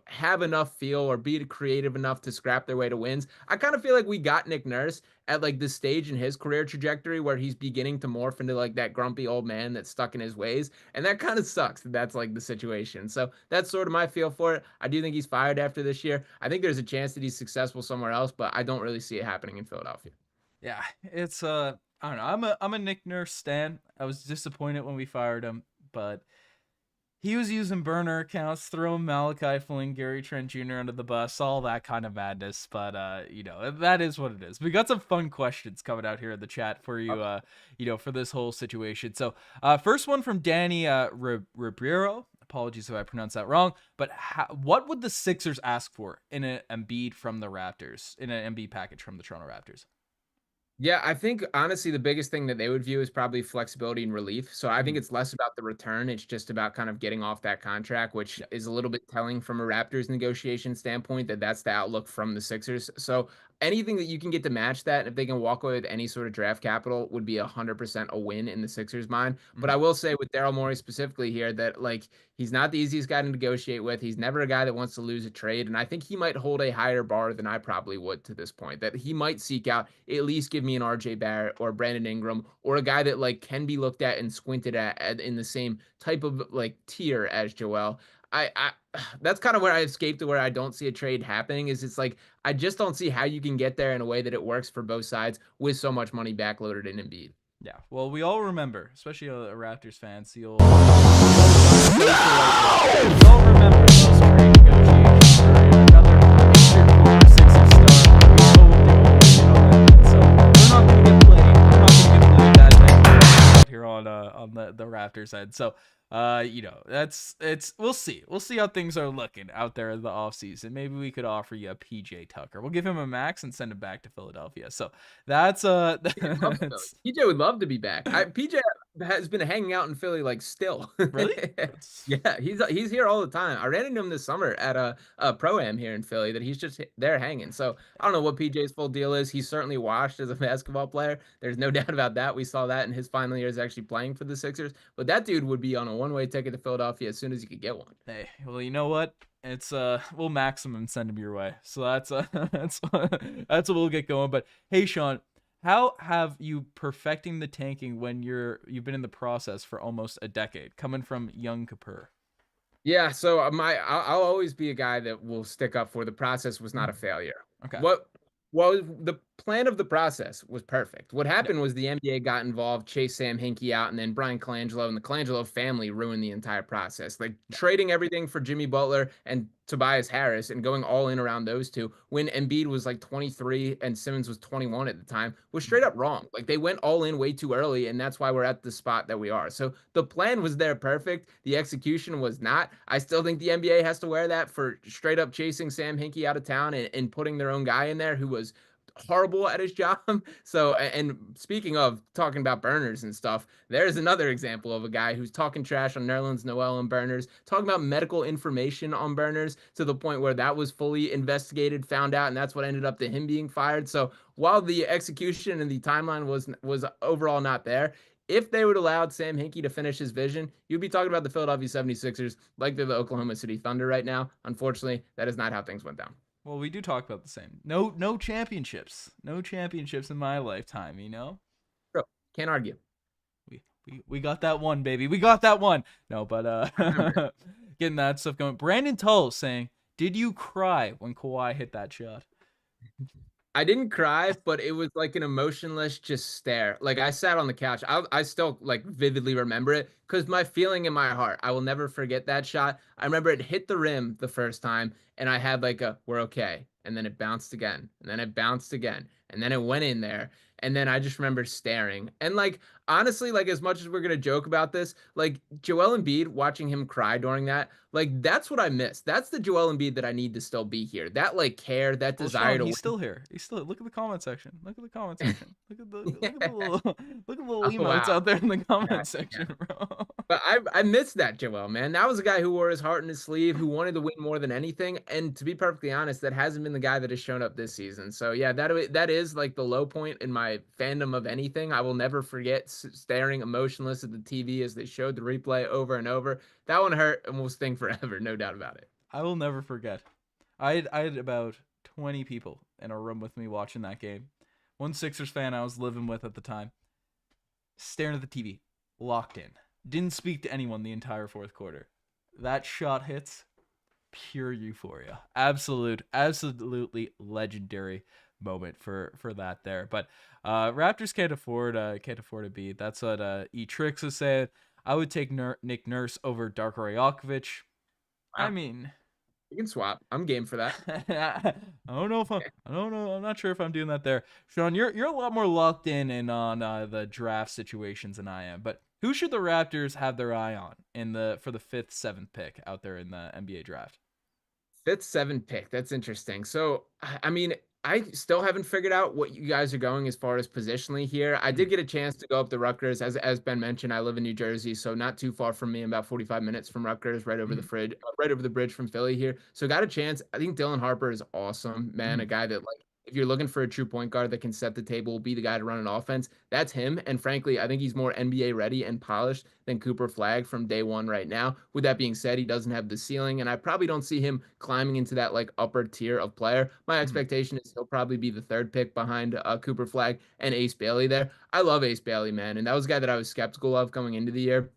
have enough feel or be creative enough to scrap their way to wins. I kind of feel like we got Nick Nurse at like this stage in his career trajectory where he's beginning to morph into like that grumpy old man that's stuck in his ways. And that kind of sucks that that's like the situation. So that's sort of my feel for it. I do think he's fired after this year. I think there's a chance that he's successful somewhere else, but I don't really see it happening in Philadelphia. Yeah, it's I don't know. I'm a Nick Nurse stan. I was disappointed when we fired him, but he was using burner accounts, throwing Malachi Flynn, Gary Trent Jr. under the bus, all that kind of madness. But that is what it is. We got some fun questions coming out here in the chat for you, for this whole situation. So, first one from Danny Ribeiro. Apologies if I pronounced that wrong. But what would the Sixers ask for in an Embiid from the Raptors, in an Embiid package from the Toronto Raptors? Yeah, I think honestly the biggest thing that they would view is probably flexibility and relief. So I think it's less about the return. It's just about kind of getting off that contract, which is a little bit telling from a Raptors negotiation standpoint that that's the outlook from the Sixers. So anything that you can get to match that, if they can walk away with any sort of draft capital, would be 100% a win in the Sixers' mind. But I will say with Daryl Morey specifically here that like he's not the easiest guy to negotiate with. He's never a guy that wants to lose a trade, and I think he might hold a higher bar than I probably would to this point. That he might seek out at least give me an RJ Barrett or Brandon Ingram or a guy that like can be looked at and squinted at in the same type of like tier as Joel. I that's kind of where I escaped to where I don't see a trade happening is it's like I just don't see how you can get there in a way that it works for both sides with so much money backloaded in Embiid. Yeah, well, we all remember, especially Raptors fans, we all remember those trade negotiations for another future Sixers star. So we're not going to get played. We're not going to get played that here on the Raptors end. So we'll see how things are looking out there in the offseason. Maybe we could offer you a PJ Tucker. We'll give him a max and send him back to Philadelphia. So that's PJ would love to be back. PJ has been hanging out in Philly like still. Really? Yeah, he's here all the time. I ran into him this summer at a pro-am here in Philly that he's just there hanging. So I don't know what PJ's full deal is. He's certainly washed as a basketball player. There's no doubt about that. We saw that in his final years actually playing for the Sixers. But that dude would be on a one-way ticket to Philadelphia as soon as he could get one. Hey, well, you know what? It's we'll maximum send him your way. So that's that's what we'll get going. But hey, Sean, how have you perfecting the tanking when you've been in the process for almost a decade, coming from young Kapur? Yeah, so I'll always be a guy that will stick up for the process was not a failure. Okay. Well, the plan of the process was perfect. What happened was the NBA got involved, chased Sam Hinkie out, and then Brian Colangelo and the Colangelo family ruined the entire process. Like trading everything for Jimmy Butler and Tobias Harris and going all in around those two when Embiid was like 23 and Simmons was 21 at the time was straight up wrong. Like they went all in way too early, and that's why we're at the spot that we are. So the plan was there perfect. The execution was not. I still think the NBA has to wear that for straight up chasing Sam Hinkie out of town and putting their own guy in there who was horrible at his job. So, and speaking of talking about burners and stuff, there's another example of a guy who's talking trash on Nerlens Noel and burners, talking about medical information on burners to the point where that was fully investigated, found out, and that's what ended up to him being fired. So while the execution and the timeline was overall not there, if they would allowed Sam Hinkie to finish his vision, you'd be talking about the Philadelphia 76ers like they're the Oklahoma City Thunder right now. Unfortunately, that is not how things went down. Well, we do talk about the same. No championships. No championships in my lifetime, you know? Bro, can't argue. We got that one, baby. We got that one. No, but getting that stuff going. Brandon Tull saying, "Did you cry when Kawhi hit that shot?" I didn't cry, but it was like an emotionless just stare. Like I sat on the couch. I still like vividly remember it because my feeling in my heart, I will never forget that shot. I remember it hit the rim the first time and I had like a, we're okay. And then it bounced again and then it bounced again and then it went in there. And then I just remember staring. And like, honestly, like as much as we're going to joke about this, like Joel Embiid, watching him cry during that, like that's what I miss. That's the Joel Embiid that I need to still be here. That like care, that Well, desire Sean, to he's win. still here. He's still. Look at the comment section. Look at the comment section. Look at the little look at the little Oh, emotes wow. out there in the Yeah, comment section, bro. but I miss that Joel, man. That was a guy who wore his heart in his sleeve, who wanted to win more than anything. And to be perfectly honest, that hasn't been the guy that has shown up this season. So yeah, that is like the low point in my fandom of anything. I will never forget staring emotionless at the TV as they showed the replay over and over. That one hurt and will sting forever, no doubt about it. I will never forget. I had about 20 people in a room with me watching that game. One Sixers fan I was living with at the time, staring at the TV, locked in. Didn't speak to anyone the entire fourth quarter. That shot hits, pure euphoria. Absolutely legendary moment for that there. But Raptors can't afford a beat. That's what E-Trix is saying. I would take Nick Nurse over Darko Rajaković. Wow. I mean, You can swap. I'm game for that. I don't know. I'm not sure if I'm doing that there. Sean, you're a lot more locked in on the draft situations than I am. But who should the Raptors have their eye on for the 5th, 7th pick out there in the NBA draft? 5th, 7th pick. That's interesting. So, I mean, I still haven't figured out what you guys are going as far as positionally here. I did get a chance to go up to Rutgers. As Ben mentioned, I live in New Jersey, so not too far from me, about 45 minutes from Rutgers, right over right over the bridge from Philly here. So got a chance. I think Dylan Harper is awesome, man. A guy that like if you're looking for a true point guard that can set the table, be the guy to run an offense, that's him. And frankly, I think he's more NBA ready and polished than Cooper Flagg from day one right now. With that being said, he doesn't have the ceiling, and I probably don't see him climbing into that like upper tier of player. My expectation is he'll probably be the 3rd pick behind Cooper Flagg and Ace Bailey there. I love Ace Bailey, man, and that was a guy that I was skeptical of coming into the year.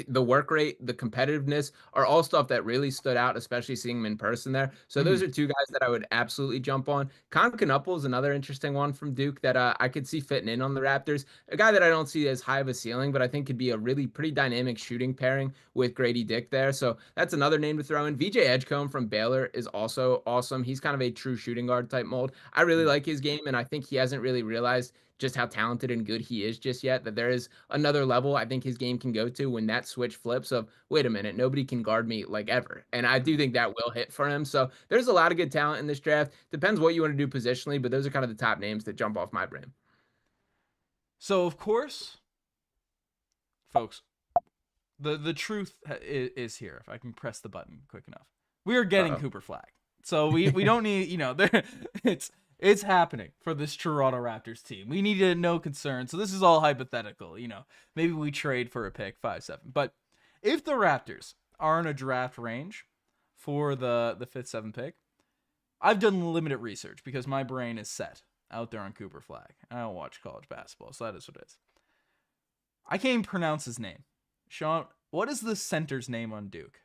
The work rate, the competitiveness are all stuff that really stood out, especially seeing him in person there. So those are two guys that I would absolutely jump on. Con Knuppel is another interesting one from Duke that I could see fitting in on the Raptors. A guy that I don't see as high of a ceiling, but I think could be a really pretty dynamic shooting pairing with Gradey Dick there. So that's another name to throw in. VJ Edgecombe from Baylor is also awesome. He's kind of a true shooting guard type mold. I really like his game, and I think he hasn't really realized just how talented and good he is just yet, that there is another level I think his game can go to when that switch flips of, wait a minute, nobody can guard me like ever. And I do think that will hit for him. So there's a lot of good talent in this draft. Depends what you want to do positionally, but those are kind of the top names that jump off my brain. So, of course, folks, the truth is here. If I can press the button quick enough, we are getting Cooper Flagg. So we don't need, it's happening for this Toronto Raptors team. We need no concern. So this is all hypothetical. Maybe we trade for a pick 5-7. But if the Raptors are in a draft range for the 5th, 7th pick, I've done limited research because my brain is set out there on Cooper Flagg. I don't watch college basketball, so that is what it is. I can't even pronounce his name. Sean, what is the center's name on Duke?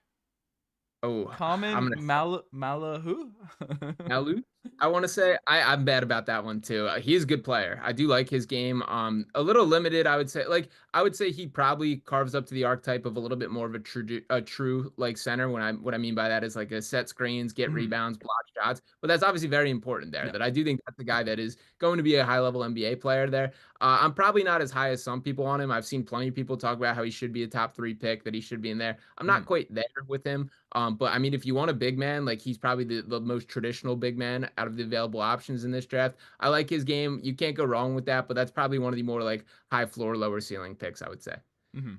Oh, Common Malahu? Malu? I want to say I'm bad about that one too. He's a good player. I do like his game. A little limited, I would say. Like I would say he probably carves up to the archetype of a little bit more of a true like center. What I mean by that is like a set screens, get rebounds, block shots. But that's obviously very important there. Yeah. That I do think that's the guy that is going to be a high level NBA player there. I'm probably not as high as some people on him. I've seen plenty of people talk about how he should be a top 3 pick, that he should be in there. I'm not quite there with him. But I mean, if you want a big man, like he's probably the most traditional big man out of the available options in this draft. I like his game. You can't go wrong with that, but that's probably one of the more like high floor, lower ceiling picks, I would say. Mm-hmm.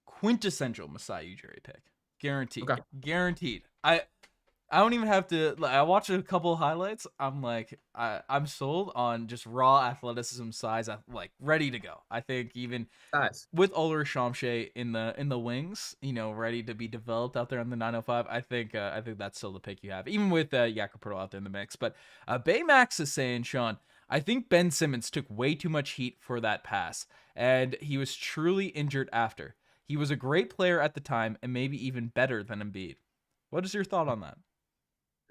Quintessential Masai Ujiri pick. Guaranteed. Okay. Guaranteed. I don't even have to. I watched a couple of highlights. I'm like, I'm sold on just raw athleticism, size, like ready to go. I think even Nice. with Ulrich Shamshay in the wings, ready to be developed out there on the 905. I think that's still the pick you have, even with Jakob Poeltl out there in the mix. But Baymax is saying, Sean, I think Ben Simmons took way too much heat for that pass, and he was truly injured after. He was a great player at the time, and maybe even better than Embiid. What is your thought on that?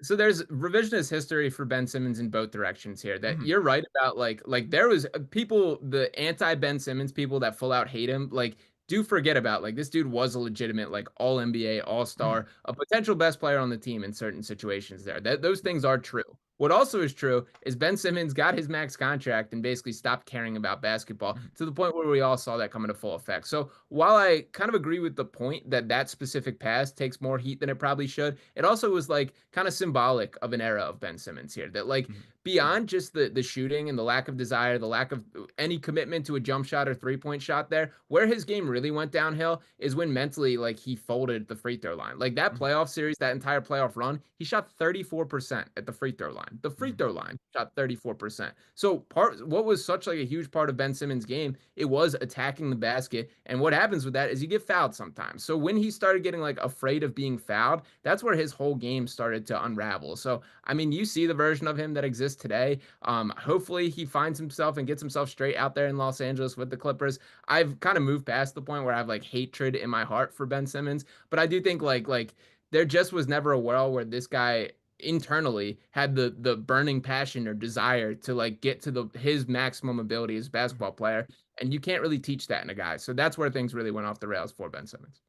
So there's revisionist history for Ben Simmons in both directions here. That Mm-hmm. you're right about like there was people, the anti Ben Simmons people that full out hate him, like do forget about like this dude was a legitimate like all NBA, all-star, a potential best player on the team in certain situations there. Those things are true. What also is true is Ben Simmons got his max contract and basically stopped caring about basketball Mm-hmm. to the point where we all saw that come into full effect. So while I kind of agree with the point that that specific pass takes more heat than it probably should, it also was like kind of symbolic of an era of Ben Simmons here that like Mm-hmm. beyond just the shooting and the lack of desire, the lack of any commitment to a jump shot or 3-point shot there, where his game really went downhill is when mentally like he folded the free throw line. Like that playoff series, that entire playoff run, he shot 34% at the free throw line. The free Mm-hmm. throw line shot 34%. So what was such like a huge part of Ben Simmons' game, it was attacking the basket. And what happens with that is you get fouled sometimes. So when he started getting like afraid of being fouled, that's where his whole game started to unravel. So I mean, you see the version of him that exists today. Hopefully he finds himself and gets himself straight out there in Los Angeles with the Clippers. I've kind of moved past the point where I have like hatred in my heart for Ben Simmons, but I do think like there just was never a world where this guy internally had the burning passion or desire to like get to his maximum ability as a basketball player, and you can't really teach that in a guy. So that's where things really went off the rails for Ben Simmons.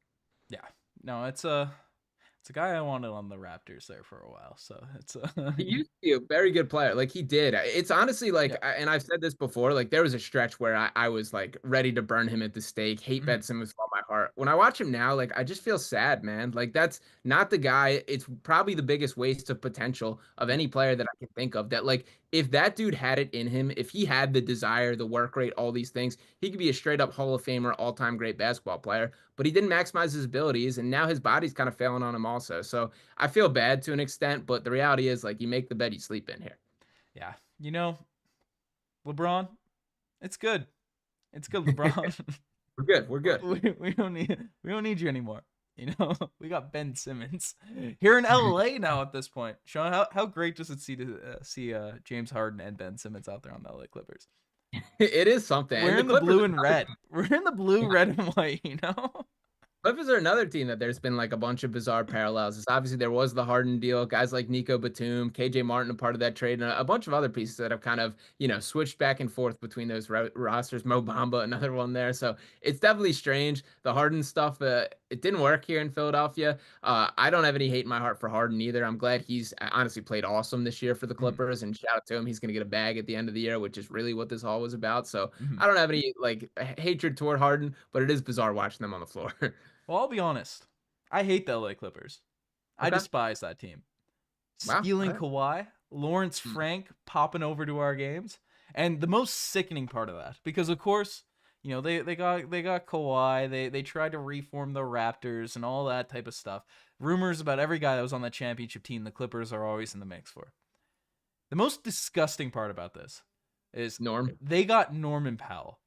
Yeah. No, it's a guy I wanted on the Raptors there for a while. So it's He used to be a very good player. Like he did. It's honestly like, yeah. and I've said this before, like there was a stretch where I was like ready to burn him at the stake, hate Mm-hmm. Ben Simmons with all my heart. When I watch him now, like I just feel sad, man. Like that's not the guy. It's probably the biggest waste of potential of any player that I can think of. That like if that dude had it in him, if he had the desire, the work rate, all these things, he could be a straight up Hall of Famer, all-time great basketball player. But he didn't maximize his abilities, and now his body's kind of failing on him also. So I feel bad to an extent, but the reality is like you make the bed you sleep in here. Yeah. LeBron, it's good. It's good, LeBron. We're good. We're good. we don't need you anymore. We got Ben Simmons here in LA now at this point. Sean, how great does it see James Harden and Ben Simmons out there on the LA Clippers? It is something. We're And in the blue and red. We're in the blue, red, and white. Clippers are another team that there's been like a bunch of bizarre parallels. It's obviously there was the Harden deal, guys like Nico Batum, KJ Martin, a part of that trade, and a bunch of other pieces that have kind of, switched back and forth between those rosters. Mo Bamba, another one there. So it's definitely strange. The Harden stuff, it didn't work here in Philadelphia. I don't have any hate in my heart for Harden either. I'm glad he's honestly played awesome this year for the Clippers, and shout out to him. He's going to get a bag at the end of the year, which is really what this all was about. So I don't have any like hatred toward Harden, but it is bizarre watching them on the floor. Well, I'll be honest. I hate the LA Clippers. I Okay. despise that team. Wow. Stealing All right. Kawhi, Lawrence Frank popping over to our games, and the most sickening part of that, because of course, they got Kawhi, they tried to reform the Raptors and all that type of stuff. Rumors about every guy that was on that championship team, the Clippers are always in the mix for. The most disgusting part about this is they got Norman Powell,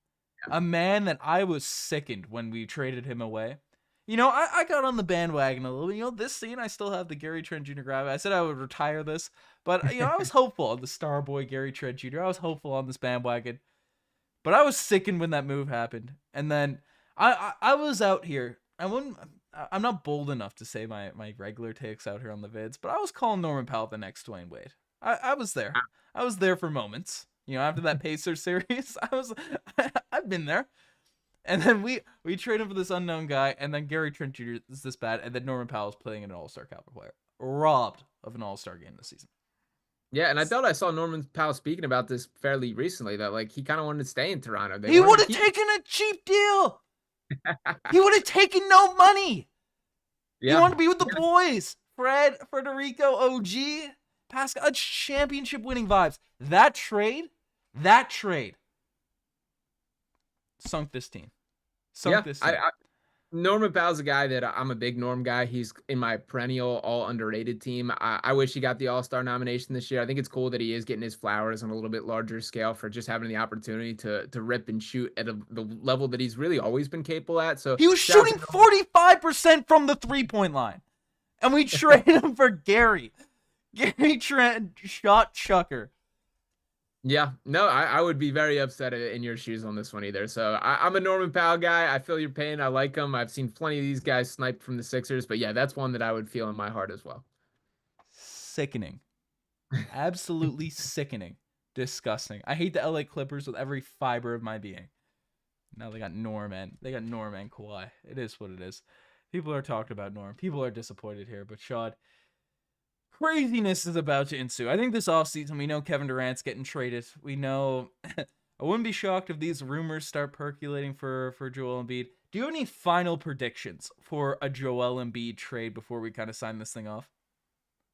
a man that I was sickened when we traded him away. I got on the bandwagon a little. This scene, I still have the Gary Trent Jr. grab. I said I would retire this, but I was hopeful on the star boy Gary Trent Jr. I was hopeful on this bandwagon, but I was sickened when that move happened. And then I was out here. I'm not bold enough to say my regular takes out here on the vids, but I was calling Norman Powell the next Dwayne Wade. I was there. I was there for moments. After that Pacers series, I've been there. And then we trade him for this unknown guy, and then Gary Trent Jr. is this bad, and then Norman Powell is playing an all-star caliber player. Robbed of an all-star game this season. Yeah, and I thought I saw Norman Powell speaking about this fairly recently, that like he kind of wanted to stay in Toronto. He would have taken a cheap deal. He would have taken no money. Yeah. He wanted to be with the boys. Federico, OG. Pascal, championship winning vibes. That trade sunk this team. Yeah, This team. Norman Powell's a guy that I'm a big Norm guy. He's in my perennial all underrated team. I wish he got the All-Star nomination this year. I think it's cool that he is getting his flowers on a little bit larger scale for just having the opportunity to rip and shoot at the level that he's really always been capable at. So he was shooting 45% from the 3-point line. And we traded him for Gary Trent, shot chucker. Yeah, no, I would be very upset in your shoes on this one either. So I'm a Norman Powell guy. I feel your pain. I like him. I've seen plenty of these guys sniped from the Sixers, but yeah, that's one that I would feel in my heart as well. Sickening. Absolutely sickening. Disgusting. I hate the LA Clippers with every fiber of my being. Now they got Norman. They got Norm and Kawhi. It is what it is. People are talking about Norm. People are disappointed here, but Sean, craziness is about to ensue. I think this offseason, we know Kevin Durant's getting traded. We know I wouldn't be shocked if these rumors start percolating for Joel Embiid. Do you have any final predictions for a Joel Embiid trade before we kind of sign this thing off?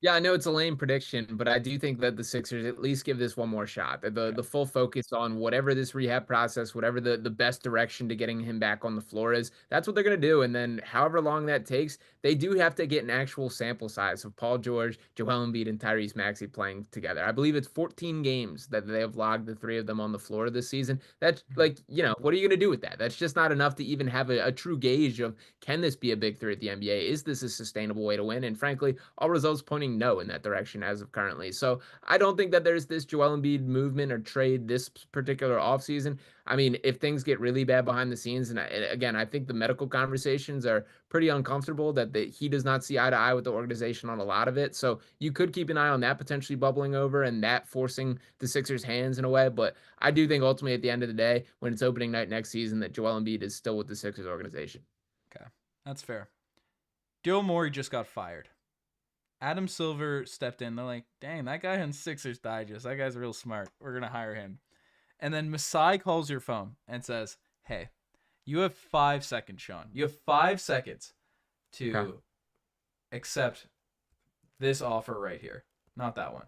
Yeah, I know it's a lame prediction, but I do think that the Sixers at least give this one more shot. The full focus on whatever this rehab process, whatever the best direction to getting him back on the floor is, that's what they're going to do. And then however long that takes, they do have to get an actual sample size of Paul George, Joel Embiid, and Tyrese Maxey playing together. I believe it's 14 games that they have logged the three of them on the floor this season. That's like, what are you going to do with that? That's just not enough to even have a true gauge of, can this be a big three at the NBA? Is this a sustainable way to win? And frankly, all results pointing no in that direction as of currently. So I don't think that there's this Joel Embiid movement or trade this particular offseason. I mean, if things get really bad behind the scenes, and again, I think the medical conversations are pretty uncomfortable that he does not see eye to eye with the organization on a lot of it. So you could keep an eye on that potentially bubbling over and that forcing the Sixers' hands in a way. But I do think ultimately at the end of the day, when it's opening night next season, that Joel Embiid is still with the Sixers organization. Okay, that's fair. Daryl Morey just got fired. Adam Silver stepped in. They're like, dang, that guy on Sixers Digest, that guy's real smart. We're going to hire him. And then Masai calls your phone and says, hey, you have 5 seconds, Sean. You have 5 seconds to accept this offer right here. Not that one.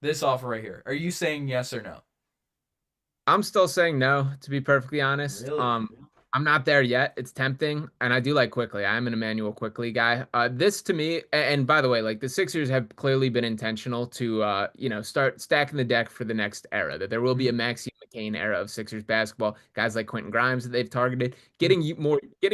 This offer right here. Are you saying yes or no? I'm still saying no, to be perfectly honest. Really? I'm not there yet. It's tempting, and I do like Quickley. I'm an Immanuel Quickley guy. This to me, and by the way, like the Sixers have clearly been intentional to, start stacking the deck for the next era. That there will be a Maxey McCain era of Sixers basketball. Guys like Quentin Grimes that they've targeted. Getting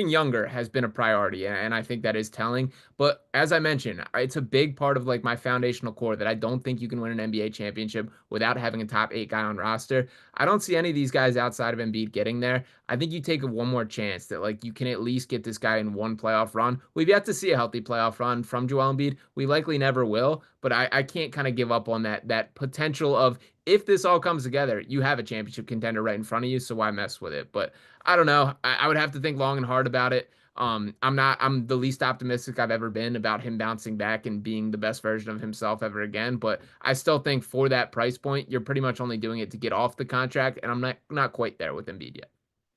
younger has been a priority, and I think that is telling. But as I mentioned, it's a big part of like my foundational core that I don't think you can win an NBA championship without having a top 8 guy on roster. I don't see any of these guys outside of Embiid getting there. I think you take one more chance that like you can at least get this guy in one playoff run. We've yet to see a healthy playoff run from Joel Embiid. We likely never will, but I can't kind of give up on that potential of, if this all comes together, you have a championship contender right in front of you, so why mess with it? But I don't know. I would have to think long and hard about it. I'm the least optimistic I've ever been about him bouncing back and being the best version of himself ever again. But I still think for that price point, you're pretty much only doing it to get off the contract, and I'm not quite there with Embiid yet.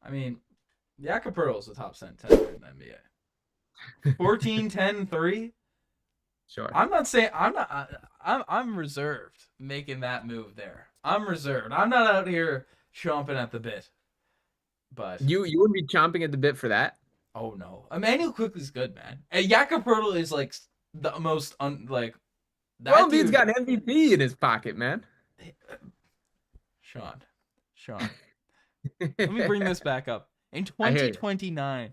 I mean, Jakob Poeltl is the top center in the NBA. 14, 10, 3. Sure. I'm reserved making that move there. I'm reserved. I'm not out here chomping at the bit. But you wouldn't be chomping at the bit for that? Oh no. Immanuel Quickley's good, man. And Jakob Poeltl is like the most that well, dude's got an MVP in his pocket, man. Sean. Let me bring this back up. In 2029,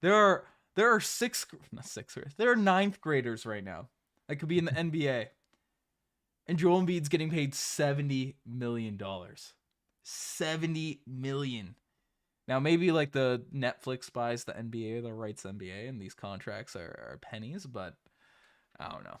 there are there are ninth graders right now that could be in the NBA. And Joel Embiid's getting paid $70 million. $70 million. Now, maybe like the Netflix buys the NBA, the rights to the NBA, and these contracts are pennies, but I don't know.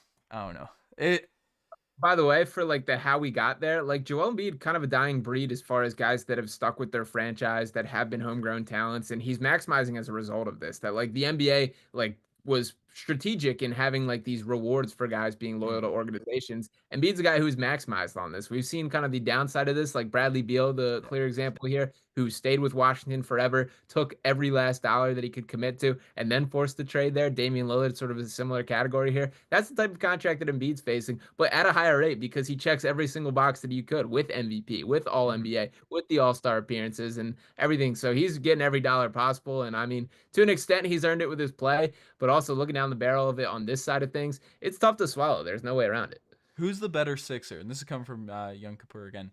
By the way, for like how we got there, like Joel Embiid, kind of a dying breed as far as guys that have stuck with their franchise, that have been homegrown talents, and he's maximizing as a result of this. That like the NBA like was strategic in having like these rewards for guys being loyal to organizations. Embiid's a guy who's maximized on this. We've seen kind of the downside of this, like Bradley Beal, the clear example here, who stayed with Washington forever, took every last dollar that he could commit to, and then forced the trade there. Damian Lillard, sort of a similar category here. That's the type of contract that Embiid's facing, but at a higher rate because he checks every single box that you could with MVP, with All NBA, with the All Star appearances, and everything. So he's getting every dollar possible. And I mean, to an extent, he's earned it with his play, but also looking down the barrel of it on this side of things, it's tough to swallow. There's no way around it. Who's the better Sixer? And this is coming from Young Kapoor again.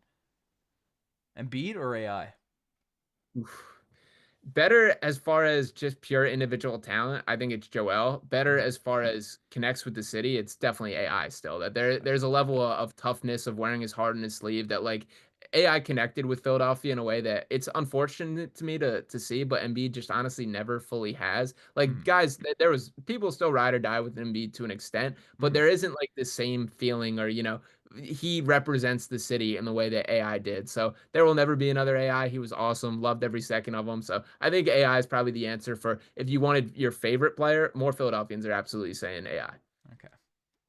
Embiid or AI? Oof. Better as far as just pure individual talent, I think it's Joel. Better as far as connects with the city, it's definitely AI still. That there's a level of toughness of wearing his heart on his sleeve that like AI connected with Philadelphia in a way that it's unfortunate to me to see, but Embiid just honestly never fully has. Like guys, there was people still ride or die with Embiid to an extent, but there isn't like the same feeling or he represents the city in the way that AI did. So there will never be another AI. He was awesome, loved every second of him. So I think AI is probably the answer for if you wanted your favorite player. More Philadelphians are absolutely saying AI. Okay.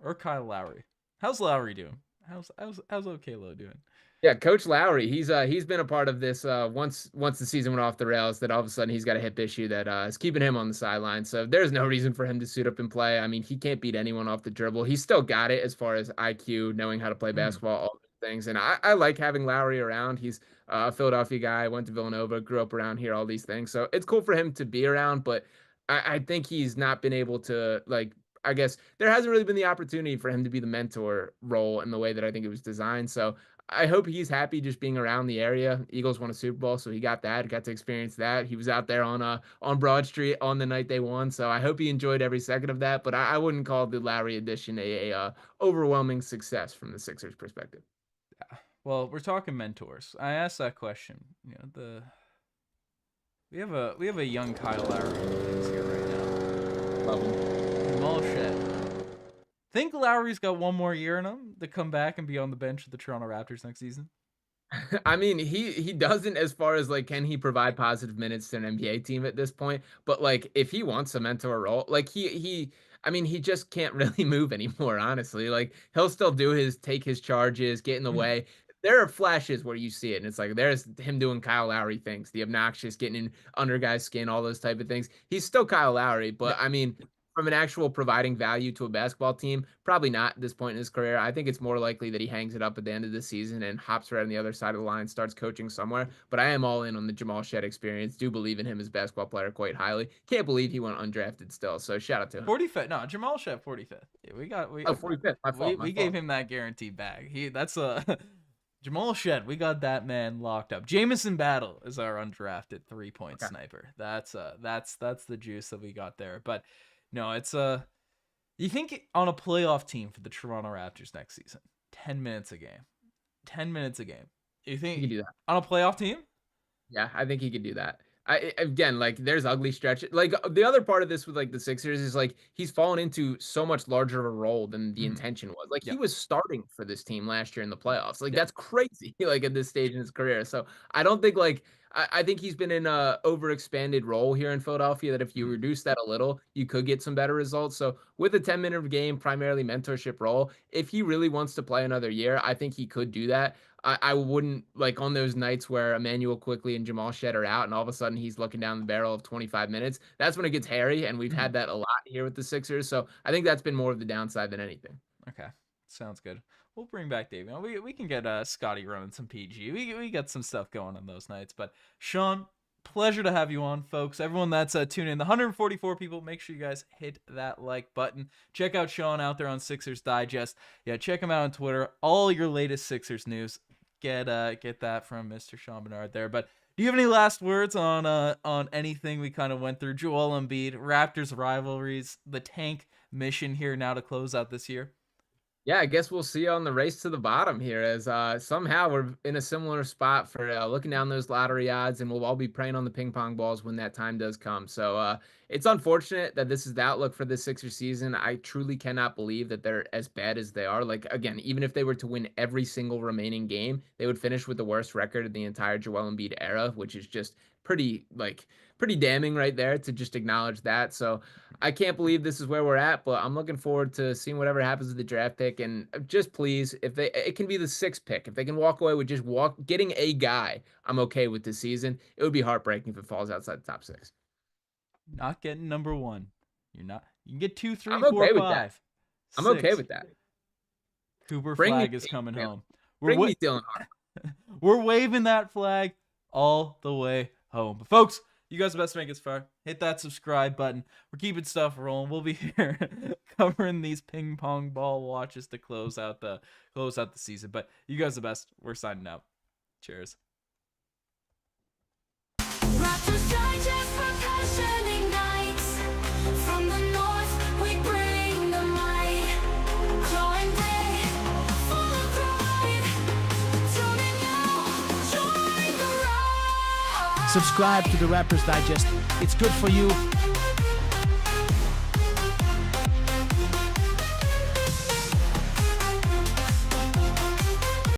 Or Kyle Lowry. How's Lowry doing? How's Okelo doing? Yeah, Coach Lowry, he's been a part of this once the season went off the rails, that all of a sudden he's got a hip issue that is keeping him on the sideline. So there's no reason for him to suit up and play. I mean, he can't beat anyone off the dribble. He's still got it as far as IQ, knowing how to play basketball, all those things. And I like having Lowry around. He's a Philadelphia guy, went to Villanova, grew up around here, all these things. So it's cool for him to be around, but I think he's not been able to like I guess there hasn't really been the opportunity for him to be the mentor role in the way that I think it was designed. So I hope he's happy just being around the area. Eagles won a Super Bowl, so he got to experience that. He was out there on Broad Street on the night they won, so I hope he enjoyed every second of that. But I wouldn't call the Lowry addition a overwhelming success from the Sixers' perspective. Yeah. Well, we're talking mentors. I asked that question. We have a young Kyle Lowry here right now. Love him. Jamal Shead. Think Lowry's got one more year in him to come back and be on the bench of the Toronto Raptors next season? I mean, he doesn't as far as like can he provide positive minutes to an NBA team at this point, but like if he wants a mentor role, like I mean, he just can't really move anymore, honestly. Like he'll still take his charges, get in the way. There are flashes where you see it, and it's like there's him doing Kyle Lowry things, the obnoxious, getting in under guys' skin, all those type of things. He's still Kyle Lowry, but I mean, from an actual providing value to a basketball team, probably not at this point in his career. I think it's more likely that he hangs it up at the end of the season and hops right on the other side of the line, starts coaching somewhere. But I am all in on the Jamal Shead experience. Do believe in him as a basketball player quite highly. Can't believe he went undrafted still. So shout out to him. 45th. No, Jamal Shead 45th. Yeah, 45th. My fault. We gave him that guaranteed bag. That's a Jamal Shead. We got that man locked up. Jamison Battle is our undrafted 3-point sniper. That's the juice that we got there. But no, it's you think on a playoff team for the Toronto Raptors next season, 10 minutes a game. 10 minutes a game. You think he could do that on a playoff team? Yeah, I think he could do that. Again, like there's ugly stretches. Like the other part of this with like the Sixers is like he's fallen into so much larger of a role than the intention was. Like he was starting for this team last year in the playoffs. Like that's crazy. Like at this stage in his career. So I don't think like I think he's been in a overexpanded role here in Philadelphia that if you reduce that a little, you could get some better results. So with a 10-minute game, primarily mentorship role, if he really wants to play another year, I think he could do that. I wouldn't like on those nights where Immanuel Quickley and Jamal Shead are out and all of a sudden he's looking down the barrel of 25 minutes. That's when it gets hairy, and we've had that a lot here with the Sixers. So I think that's been more of the downside than anything. Okay. Sounds good. We'll bring back Dave. We can get Scottie running some PG. We got some stuff going on those nights. But Sean, pleasure to have you on, folks. Everyone that's tuning in, the 144 people, make sure you guys hit that like button. Check out Sean out there on Sixers Digest. Yeah, check him out on Twitter. All your latest Sixers news. Get that from Mr. Sean Barnard there. But do you have any last words on anything we kind of went through? Joel Embiid, Raptors rivalries, the tank mission here now to close out this year? Yeah, I guess we'll see you on the race to the bottom here as somehow we're in a similar spot for looking down those lottery odds, and we'll all be praying on the ping pong balls when that time does come. So it's unfortunate that this is the outlook for this Sixers season. I truly cannot believe that they're as bad as they are. Like, again, even if they were to win every single remaining game, they would finish with the worst record of the entire Joel Embiid era, which is just pretty, like, pretty damning right there to just acknowledge that. So I can't believe this is where we're at, but I'm looking forward to seeing whatever happens with the draft pick. And just please, it can be the 6th pick. If they can walk away with just getting a guy, I'm okay with this season. It would be heartbreaking if it falls outside the top 6. Not getting number 1. You're not. You can get 2, 3, I'm 4, okay with 5. that. I'm 6. okay with that. Cooper Bring flag me is coming Dylan. home. Bring me Dylan Harper. We're waving that flag all the way home. But folks, you guys are the best to make us far. Hit that subscribe button. We're keeping stuff rolling. We'll be here covering these ping pong ball watches to close out the season. But you guys are the best. We're signing out. Cheers. Raptors Digest for passion ignites. From the north, we bring the might. Clawing day, full of pride. Tune in now, join the ride. Subscribe to the Raptors Digest. It's good for you,